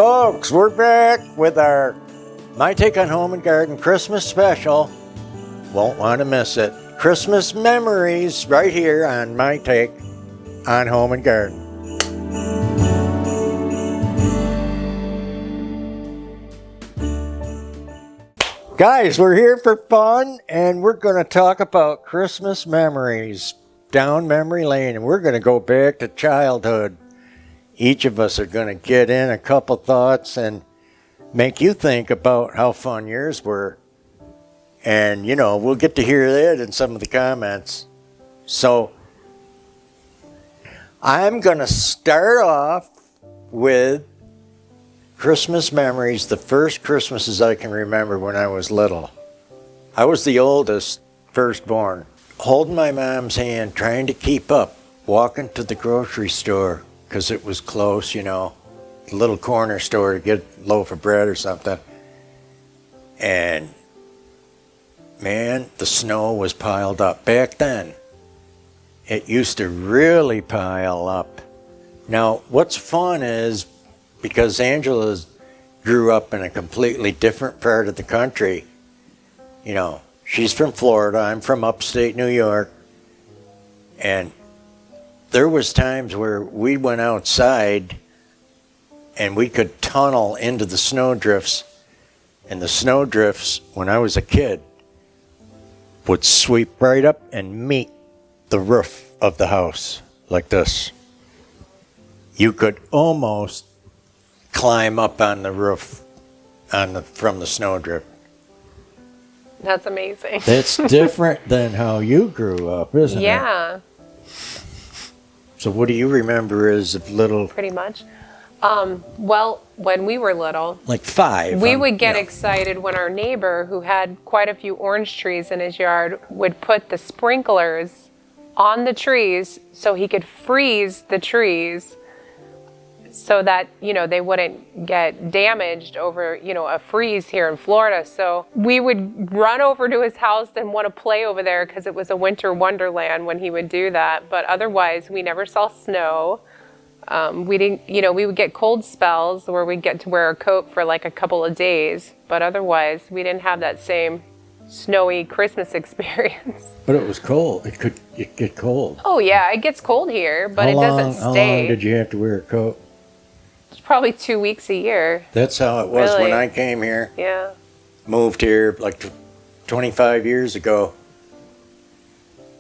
folks, we're back with our My Take on Home and Garden Christmas special. Won't want to miss it. Christmas memories right here on My Take on Home and Garden. Guys, we're here for fun, and we're going to talk about Christmas memories down memory lane, and we're going to go back to childhood. Each of us are going to get in a couple thoughts and make you think about how fun yours were. And, you know, we'll get to hear that in some of the comments. So, I'm going to start off with Christmas memories, the first Christmases I can remember when I was little. I was the oldest, firstborn, holding my mom's hand, trying to keep up, walking to the grocery store because it was close, you know, a little corner store to get a loaf of bread or something. And, man, the snow was piled up. Back then, it used to really pile up. Now, what's fun is, because Angela grew up in a completely different part of the country. You know, she's from Florida, I'm from upstate New York. And there was times where we went outside and we could tunnel into the snowdrifts. And the snowdrifts, when I was a kid, would sweep right up and meet the roof of the house like this. You could almost climb up on the roof from the snowdrift. That's amazing. That's different than how you grew up, isn't it? Yeah. So what do you remember as a little... Pretty much. Well, when we were little... Like 5. We would get excited when our neighbor, who had quite a few orange trees in his yard, would put the sprinklers on the trees so he could freeze the trees so that, you know, they wouldn't get damaged over, you know, a freeze here in Florida. So we would run over to his house and want to play over there because it was a winter wonderland when he would do that. But otherwise, we never saw snow. We didn't, you know, we would get cold spells where we'd get to wear a coat for like a couple of days. But otherwise, we didn't have that same snowy Christmas experience. But it was cold. It could get cold. Oh, yeah, it gets cold here, but it doesn't stay. How long did you have to wear a coat? It's probably 2 weeks a year. That's how it was Really? when I came here. Yeah. Moved here like 25 years ago.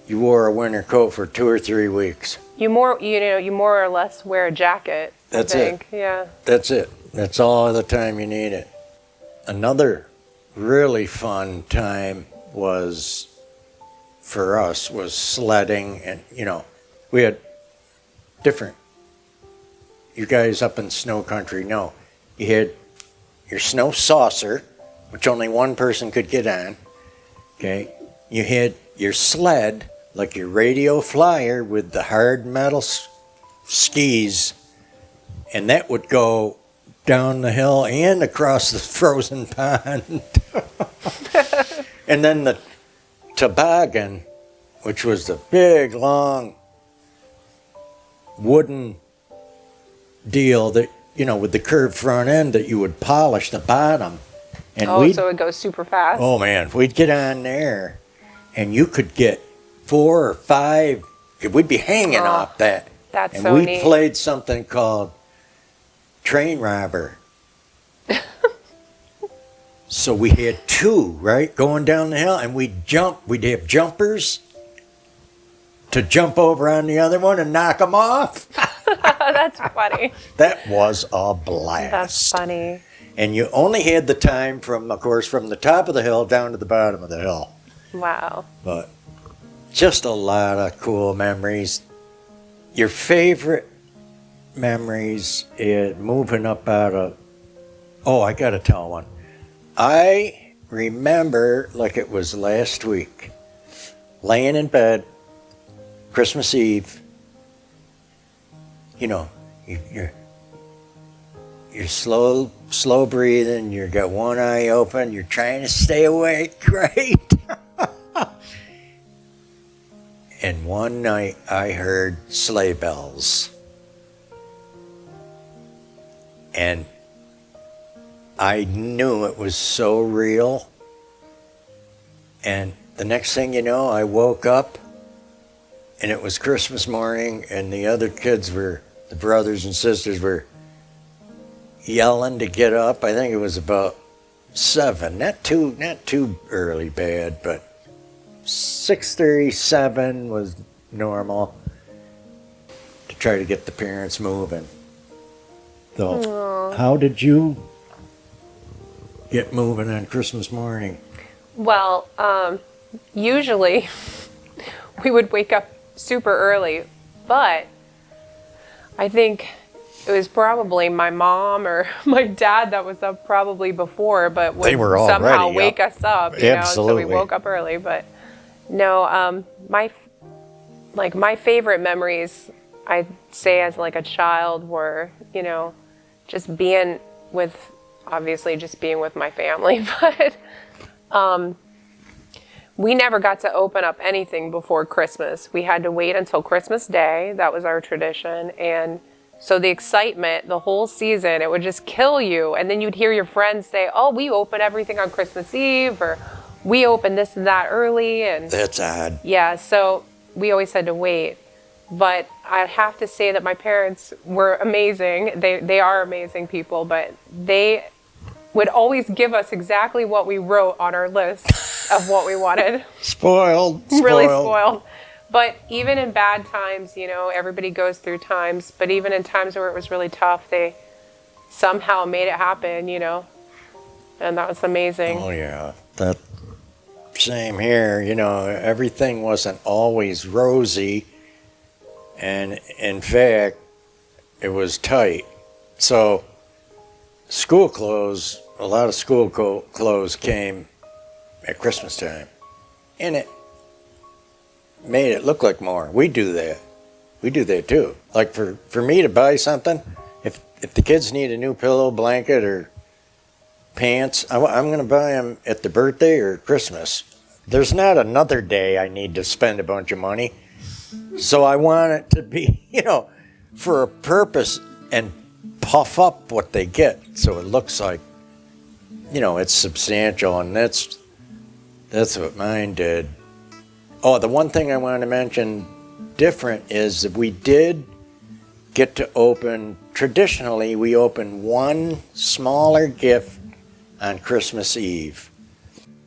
You wore a winter coat for 2 or 3 weeks. You more or less wear a jacket. That's I think. it. Yeah. That's it. That's all the time you need it. Another really fun time was, for us, was sledding. And, you know, we had different... You guys up in snow country know. You had your snow saucer, which only one person could get on. Okay. You had your sled, like your radio flyer with the hard metal skis, and that would go down the hill and across the frozen pond. And then the toboggan, which was the big, long wooden deal that, you know, with the curved front end that you would polish the bottom. And so it goes super fast. Oh man, we'd get on there and you could get 4 or 5, we'd be hanging off that. That's and so we neat. played something called train robber. So we had 2, right, going down the hill, and we'd have jumpers to jump over on the other one and knock them off. That's funny. That was a blast. That's funny. And you only had the time from the top of the hill down to the bottom of the hill. Wow. But just a lot of cool memories. Your favorite memories moving up out of... Oh, I got to tell one. I remember like it was last week, laying in bed, Christmas Eve. You know, you're slow breathing, you got one eye open, you're trying to stay awake, right? And one night I heard sleigh bells. And I knew it was so real. And the next thing you know, I woke up and it was Christmas morning, and the other kids the brothers and sisters were yelling to get up. I think it was about 7, not too early bad, but 6:37 was normal to try to get the parents moving. So, Aww. how did you get moving on Christmas morning? Well, usually we would wake up super early, but I think it was probably my mom or my dad that was up probably before, but would They were somehow already wake us up, you know, so we Absolutely. woke up early. But no, my favorite memories, I'd say as like a child, were, you know, just being with my family, but we never got to open up anything before Christmas. We had to wait until Christmas Day. That was our tradition. And so the excitement, the whole season, it would just kill you. And then you'd hear your friends say, oh, we open everything on Christmas Eve, or we open this and that early. And That's odd. yeah, so we always had to wait. But I have to say that my parents were amazing. They are amazing people, but they would always give us exactly what we wrote on our list of what we wanted. Spoiled. Really spoiled. But even in bad times, you know, everybody goes through times, but even in times where it was really tough, they somehow made it happen, you know, and that was amazing. Oh yeah, that same here. You know, everything wasn't always rosy, and in fact, it was tight. So school clothes, a lot of school clothes came at Christmas time, and it made it look like more. We do that. We do that too. Like for me to buy something, if the kids need a new pillow, blanket, or pants, I'm going to buy them at the birthday or Christmas. There's not another day I need to spend a bunch of money. So I want it to be, you know, for a purpose, and puff up what they get so it looks like, you know, it's substantial. And that's what mine did. Oh, the one thing I wanted to mention different is that we did get to open, traditionally we open one smaller gift on Christmas Eve.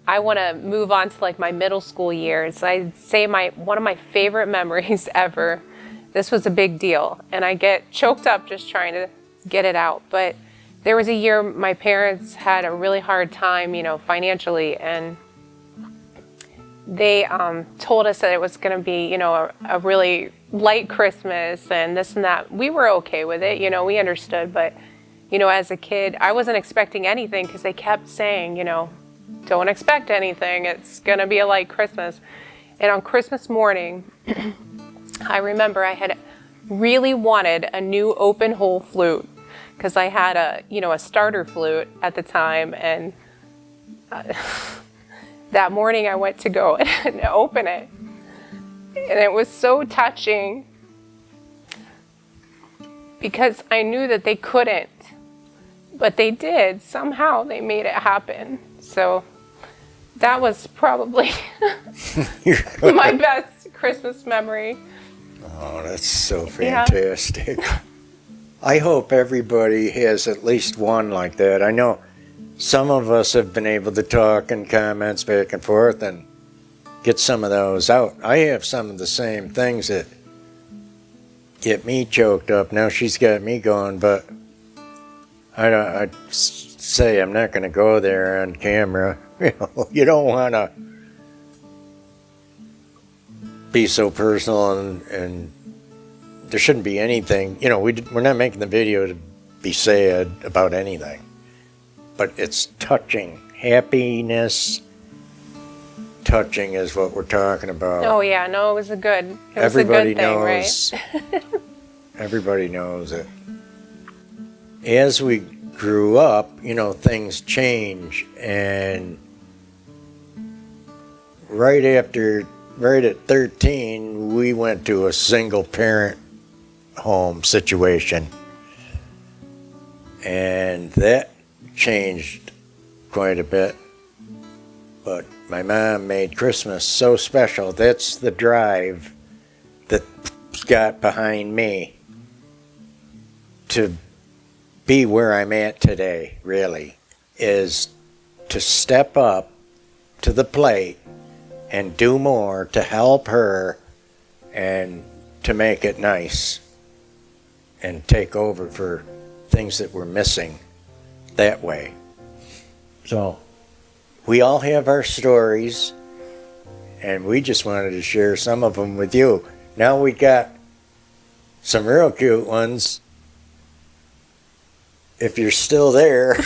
I want to move on to like my middle school years. I'd say one of my favorite memories ever. This was a big deal, and I get choked up just trying to get it out. But there was a year my parents had a really hard time, you know, financially, and they told us that it was going to be, you know, a really light Christmas and this and that. We were okay with it, you know, we understood. But, you know, as a kid, I wasn't expecting anything because they kept saying, you know, don't expect anything. It's going to be a light Christmas. And on Christmas morning, I remember I had really wanted a new open hole flute because I had a starter flute at the time. And that morning I went to go and open it. And it was so touching because I knew that they couldn't, but they did. Somehow they made it happen. So that was probably my best Christmas memory. Oh, that's so fantastic. Yeah. I hope everybody has at least one like that. I know some of us have been able to talk in comments back and forth and get some of those out. I have some of the same things that get me choked up. Now she's got me going, but I'd say I'm not going to go there on camera. You know, you don't want to be so personal, and there shouldn't be anything. You know, we're not making the video to be sad about anything. But it's touching. Happiness, touching is what we're talking about. Oh yeah, no, it was a good Everybody thing, knows. Right? Everybody knows it. As we grew up, you know, things change, and right at 13, we went to a single parent home situation, and that changed quite a bit. But my mom made Christmas so special. That's the drive that got behind me to be where I'm at today, really, is to step up to the plate and do more to help her and to make it nice and take over for things that were missing that way. So we all have our stories, and we just wanted to share some of them with you. Now we got some real cute ones. If you're still there.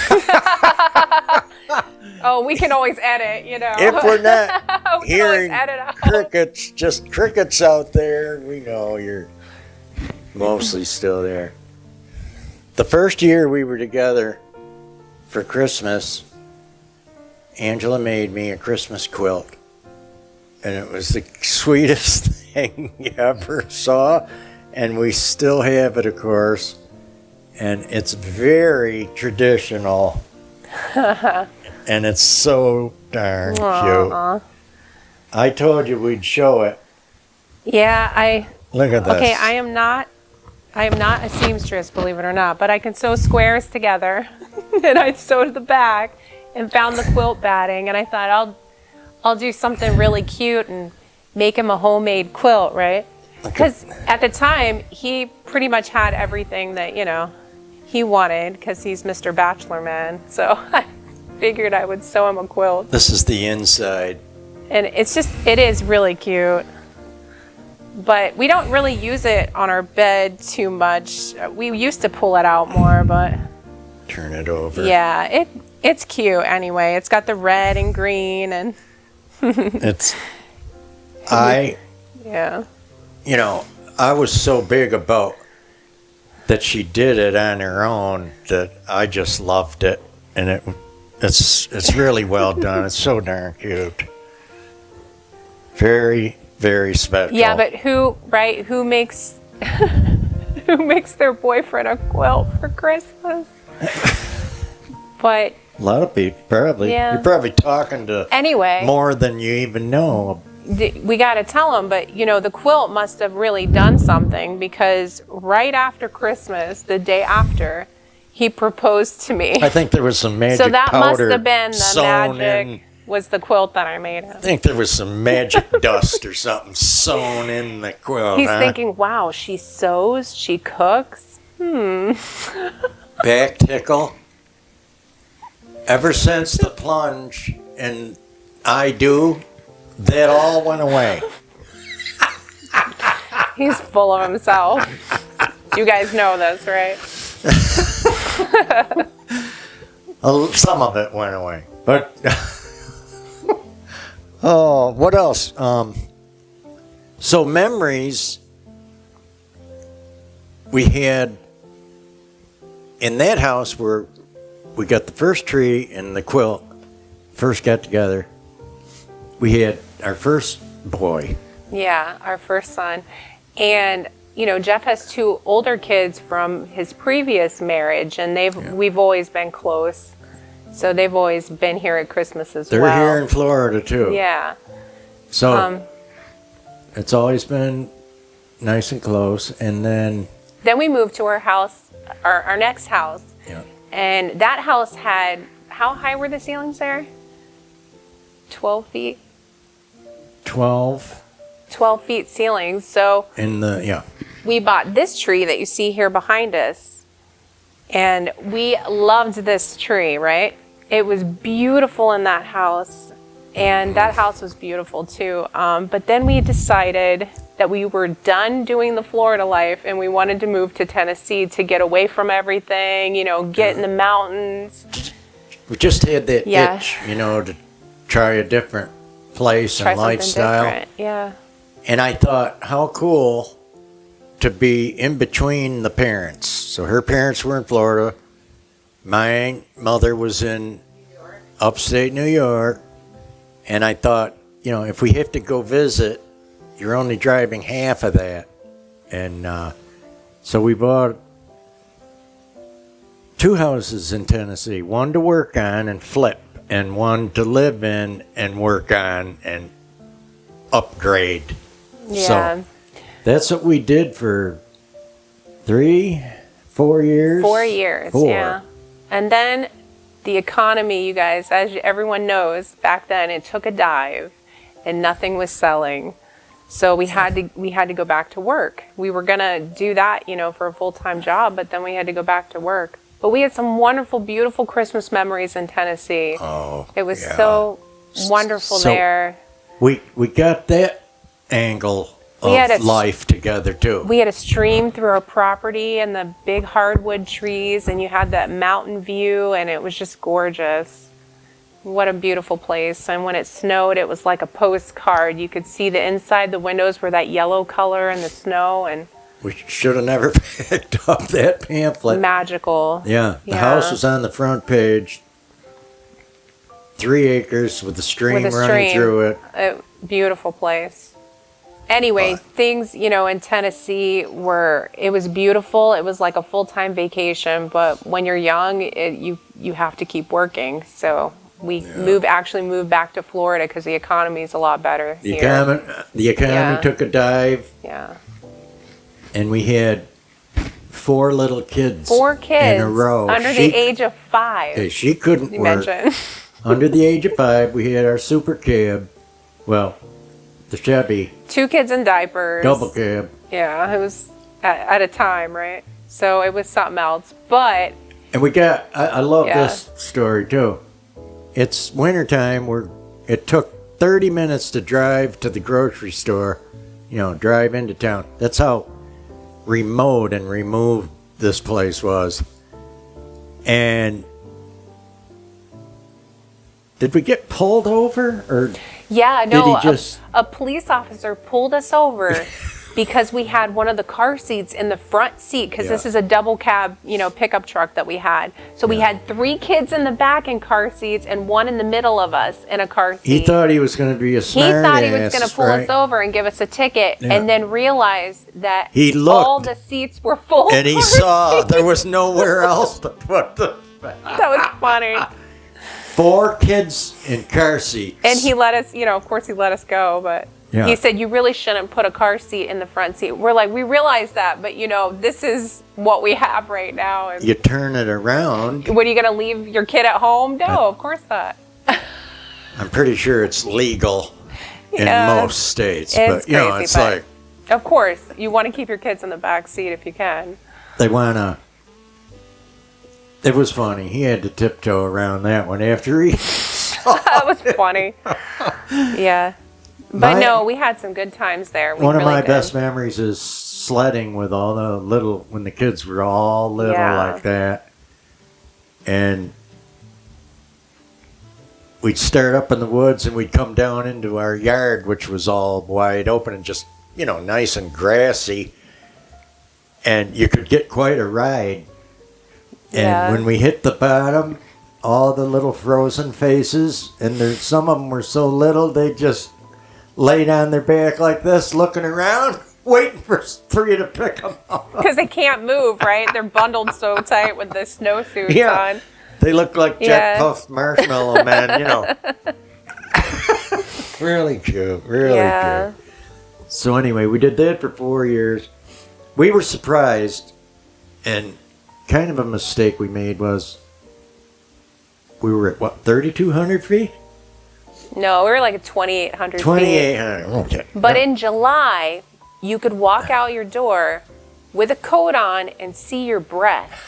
Oh, we can always edit, you know. If we're not we can hearing always edit out. crickets, just crickets out there, we know you're mostly still there. The first year we were together for Christmas, Angela made me a Christmas quilt. And it was the sweetest thing you ever saw. And we still have it, of course. And it's very traditional. And it's so darn cute. I told you we'd show it. Yeah, Look at this. Okay, I am not a seamstress, believe it or not, but I can sew squares together. And I sewed the back and found the quilt batting, and I thought I'll do something really cute and make him a homemade quilt, right? Because at the time he pretty much had everything that, you know, he wanted, because he's Mr. Bachelor Man. So I figured I would sew him a quilt. This is the inside. And it is really cute. But we don't really use it on our bed too much. We used to pull it out more, but Turn it over. yeah, it's cute anyway. It's got the red and green and It's yeah. You know, I was so big about that she did it on her own that I just loved it, and it's really well done. It's so darn cute. Very, very special. Yeah, but who makes who makes their boyfriend a quilt for Christmas? But a lot of people probably. Yeah. You're probably talking to anyway, more than you even know. we got to tell him, but you know, the quilt must have really done something, because right after Christmas, the day after, he proposed to me. I think there was some magic So that must powder have been the sewn magic in. was the quilt that I made him. I think there was some magic dust or something sewn in the quilt. He's huh? thinking, wow, she sews, she cooks. Back tickle. Ever since the plunge and I do, that all went away. He's full of himself. You guys know this, right? Some of it went away, but oh, what else? So memories we had in that house where we got the first tree and the quilt. First got together. We had our first boy. Yeah, our first son. And you know, Jeff has two older kids from his previous marriage, and we've always been close. So they've always been here at Christmas as They're well. here in Florida too. Yeah. So it's always been nice and close. And then we moved to our house, our next house. yeah. And that house had, how high were the ceilings there? 12 feet? 12 feet ceilings. So in the, yeah. we bought this tree that you see here behind us. And we loved this tree, right? It was beautiful in that house. And that house was beautiful too. But then we decided that we were done doing the Florida life and we wanted to move to Tennessee to get away from everything, you know, get in the mountains. We just had that Yeah. itch, you know, to try a different place Try and something lifestyle. different. Yeah. And I thought, how cool to be in between the parents. So her parents were in Florida. My mother was in upstate New York. And I thought, you know, if we have to go visit, you're only driving half of that. And so we bought 2 houses in Tennessee, one to work on and flip, and one to live in and work on and upgrade. Yeah. So that's what we did for 3, 4 years. 4 years, 4. yeah. And then the economy, you guys, as everyone knows, back then it took a dive and nothing was selling. So we had to go back to work. We were going to do that, for a full-time job, but then we had to go back to work. But we had some wonderful, beautiful Christmas memories in Tennessee. Oh, it was yeah. so wonderful there. We got that angle of life together too. We had a stream through our property and the big hardwood trees, and you had that mountain view, and it was just gorgeous. What a beautiful place. And when it snowed, it was like a postcard. You could see the inside the windows were that yellow color and the snow, and we should have never picked up that pamphlet. Magical. Yeah, the house was on the front page. 3 acres with a stream running through it. A beautiful place. Anyway, things, in Tennessee it was beautiful. It was like a full-time vacation, but when you're young, you have to keep working. So we actually moved back to Florida because the economy is a lot better here. The economy took a dive. Yeah. And we had 4 little kids. 4 kids in a row. Under the age of 5. She couldn't work. Under the age of 5, we had our super cab. Well, the Chevy. 2 kids in diapers. Double cab. Yeah, it was at a time, right? So it was something else. But. And we got, I love this story too. It's wintertime. It took 30 minutes to drive to the grocery store, drive into town. That's how remote and removed this place was. And did we get pulled over, or yeah, no, did he just a police officer pulled us over because we had one of the car seats in the front seat, because this is a double cab, pickup truck that we had. So we had 3 kids in the back in car seats and 1 in the middle of us in a car seat. He thought he was going to be a smart He thought he was going to pull us over and give us a ticket, and then realized that all the seats were full. And he saw there was nowhere else to put them. That was funny. 4 kids in car seats. And he let us, of course he let us go, but he said, you really shouldn't put a car seat in the front seat. We're like, we realize that, but this is what we have right now. And you turn it around. What, are you going to leave your kid at home? No, of course not. I'm pretty sure it's legal in most states. It's but, crazy, it's but like. Of course, you want to keep your kids in the back seat if you can. They want to. It was funny. He had to tiptoe around that one after he saw That was funny. Yeah. But no, we had some good times there. One of my best memories is sledding with all the when the kids were all little like that. And we'd start up in the woods and we'd come down into our yard, which was all wide open and just, nice and grassy. And you could get quite a ride. And when we hit the bottom, all the little frozen faces, and some of them were so little, they just laid on their back like this, looking around, waiting for you to pick them up. Because they can't move, right? They're bundled so tight with the snowsuits on. They look like Jet Puffed Marshmallow Man, Really cute, really cute. So anyway, we did that for 4 years. We were surprised, and kind of a mistake we made was we were at 3,200 feet? No, we were like at 2,800 feet. 2,800, okay. But in July, you could walk out your door with a coat on and see your breath.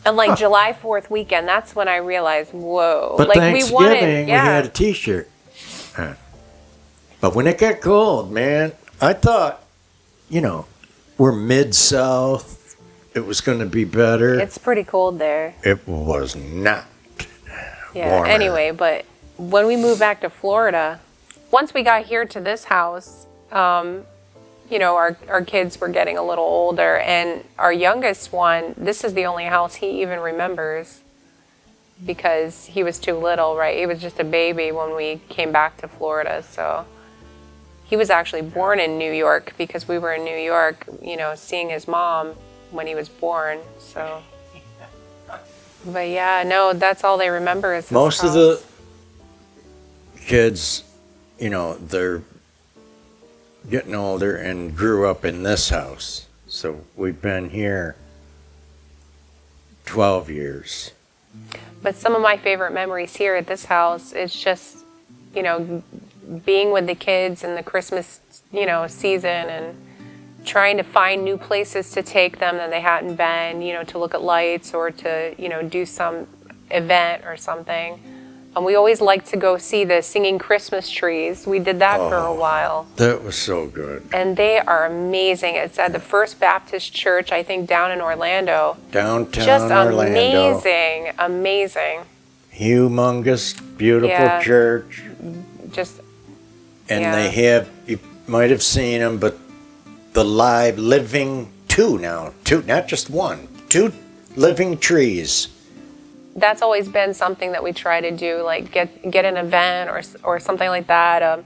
And like July 4th weekend, that's when I realized, whoa. But like Thanksgiving, we had a T-shirt. But when it got cold, man, I thought, we're Mid-South. It was going to be better. It's pretty cold there. It was not. Warmer. Anyway, but when we moved back to Florida, once we got here to this house, our kids were getting a little older, and our youngest one, this is the only house he even remembers because he was too little, right? He was just a baby when we came back to Florida, so he was actually born in New York because we were in New York, seeing his mom when he was born, so But yeah, no, that's all they remember is this Most of house. the kids, they're getting older and grew up in this house. So we've been here 12 years. But some of my favorite memories here at this house is just, being with the kids in the Christmas, season, and trying to find new places to take them that they hadn't been, to look at lights or to, do some event or something. And we always liked to go see the singing Christmas trees. We did that for a while. That was so good. And they are amazing. It's at the First Baptist Church, I think, down in Orlando. Downtown Just Orlando. amazing. Humongous, beautiful Yeah. church. Just, And yeah. they have, you might have seen them, but the live living two, not just one, two living trees. that's always been something that we try to do, like get an event or something like that.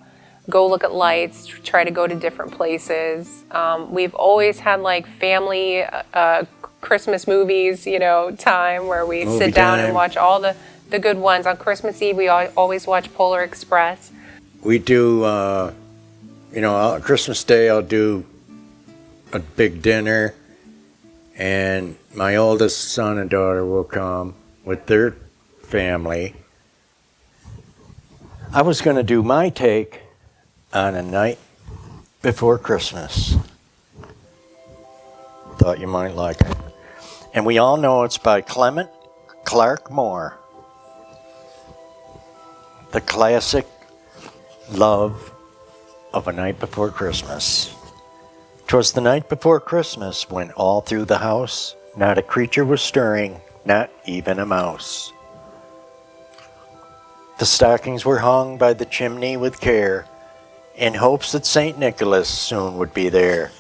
Go look at lights, try to go to different places. We've always had like family Christmas movies, time where we Movie sit down time. and watch all the good ones. On Christmas Eve, we always watch Polar Express. We do, on Christmas Day, I'll do a big dinner, and my oldest son and daughter will come with their family. I was going to do my take on A Night Before Christmas. Thought you might like it. And we all know it's by Clement Clark Moore. The classic love of A Night Before Christmas. 'Twas the night before Christmas when all through the house not a creature was stirring, not even a mouse. The stockings were hung by the chimney with care, in hopes that St. Nicholas soon would be there.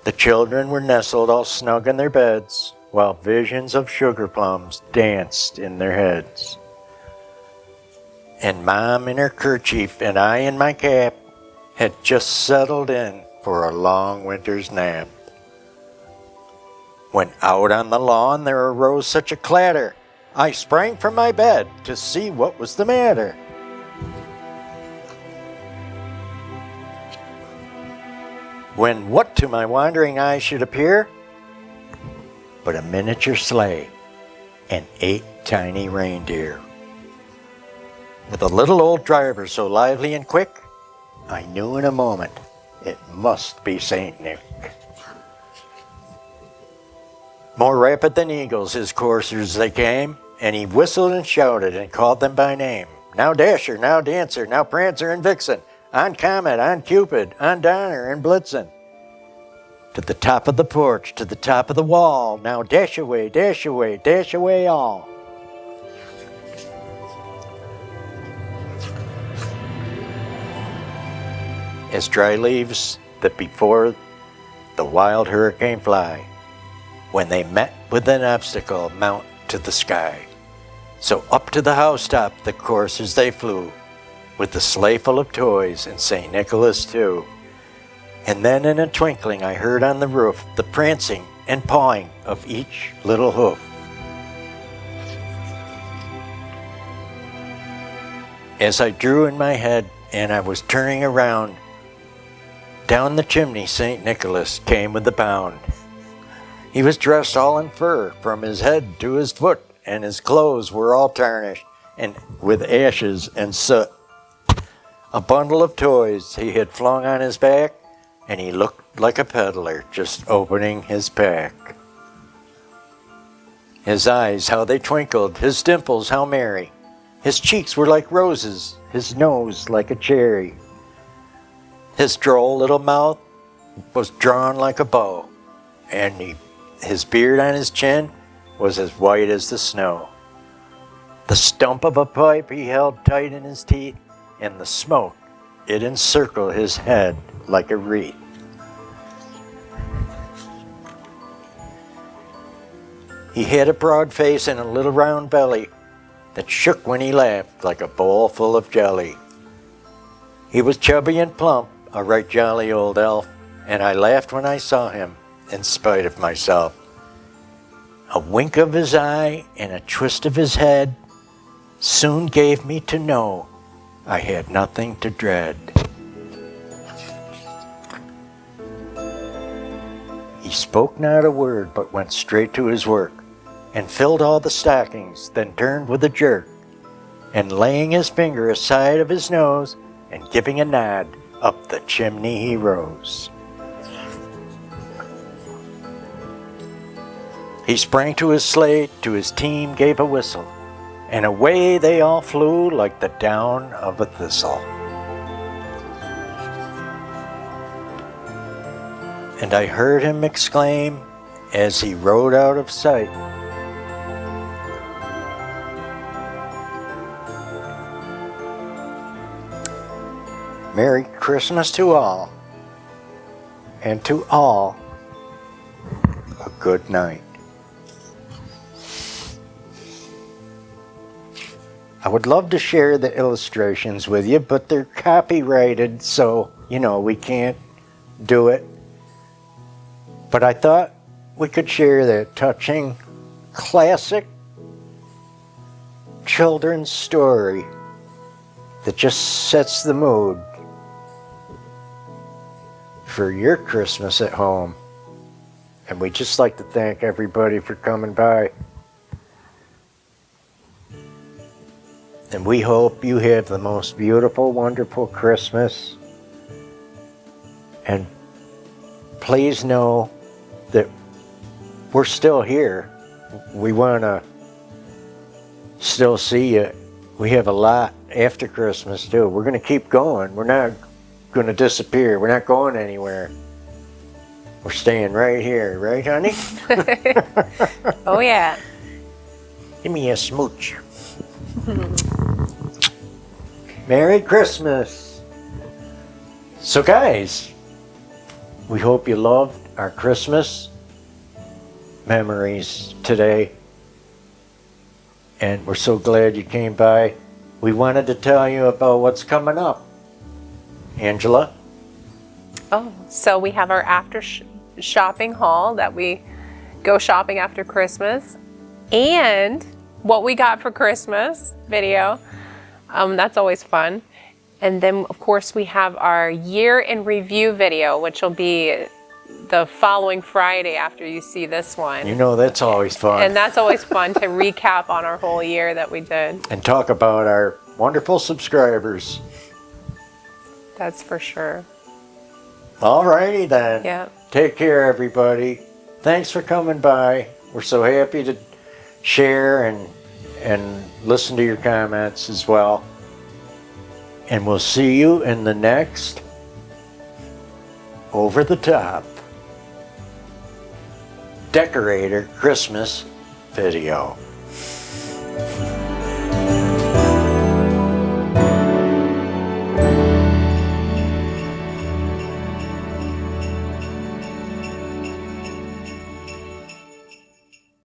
The children were nestled all snug in their beds, while visions of sugar plums danced in their heads. And Mom in her kerchief and I in my cap had just settled in for a long winter's nap. When out on the lawn there arose such a clatter, I sprang from my bed to see what was the matter. When what to my wandering eyes should appear but a miniature sleigh and 8 tiny reindeer. With a little old driver so lively and quick, I knew in a moment it must be Saint Nick. More rapid than eagles his coursers they came, and he whistled and shouted and called them by name. Now Dasher, now Dancer, now Prancer and Vixen, on Comet, on Cupid, on Donner and Blitzen. To the top of the porch, to the top of the wall, now dash away, dash away, dash away all. As dry leaves that before the wild hurricane fly, when they met with an obstacle mount to the sky. So up to the housetop the coursers they flew, with the sleigh full of toys and St. Nicholas too. And then in a twinkling I heard on the roof the prancing and pawing of each little hoof. As I drew in my head and I was turning around, down the chimney St. Nicholas came with a bound. He was dressed all in fur from his head to his foot, and his clothes were all tarnished and with ashes and soot. A bundle of toys he had flung on his back, and he looked like a peddler just opening his pack. His eyes, how they twinkled, his dimples, how merry. His cheeks were like roses, his nose like a cherry. His droll little mouth was drawn like a bow, and his beard on his chin was as white as the snow. The stump of a pipe he held tight in his teeth, and the smoke, it encircled his head like a wreath. He had a broad face and a little round belly that shook when he laughed like a bowl full of jelly. He was chubby and plump, a right jolly old elf, and I laughed when I saw him, in spite of myself. A wink of his eye and a twist of his head soon gave me to know I had nothing to dread. He spoke not a word, but went straight to his work, and filled all the stockings, then turned with a jerk, and laying his finger aside of his nose, and giving a nod, up the chimney he rose. He sprang to his sleigh, to his team gave a whistle, and away they all flew like the down of a thistle. And I heard him exclaim as he rode out of sight, Merry Christmas to all, and to all a good night. I would love to share the illustrations with you, but they're copyrighted, so, we can't do it. But I thought we could share that touching, classic children's story that just sets the mood for your Christmas at home. And we'd just like to thank everybody for coming by. And we hope you have the most beautiful, wonderful Christmas. And please know that we're still here. We want to still see you. We have a lot after Christmas too. We're going to keep going. We're not going to disappear. We're not going anywhere. We're staying right here, right, honey? Oh, yeah. Give me a smooch. Merry Christmas. So guys, we hope you loved our Christmas memories today. And we're so glad you came by. We wanted to tell you about what's coming up. Angela? Oh, so we have our after shopping haul that we go shopping after Christmas, and what we got for Christmas video. That's always fun. And then, of course, we have our year in review video, which will be the following Friday after you see this one. That's always fun. And that's always fun to recap on our whole year that we did. And talk about our wonderful subscribers. That's for sure. Alrighty then. Yeah. Take care, everybody. Thanks for coming by. We're so happy to share and listen to your comments as well. And we'll see you in the next Over the Top Decorator Christmas video.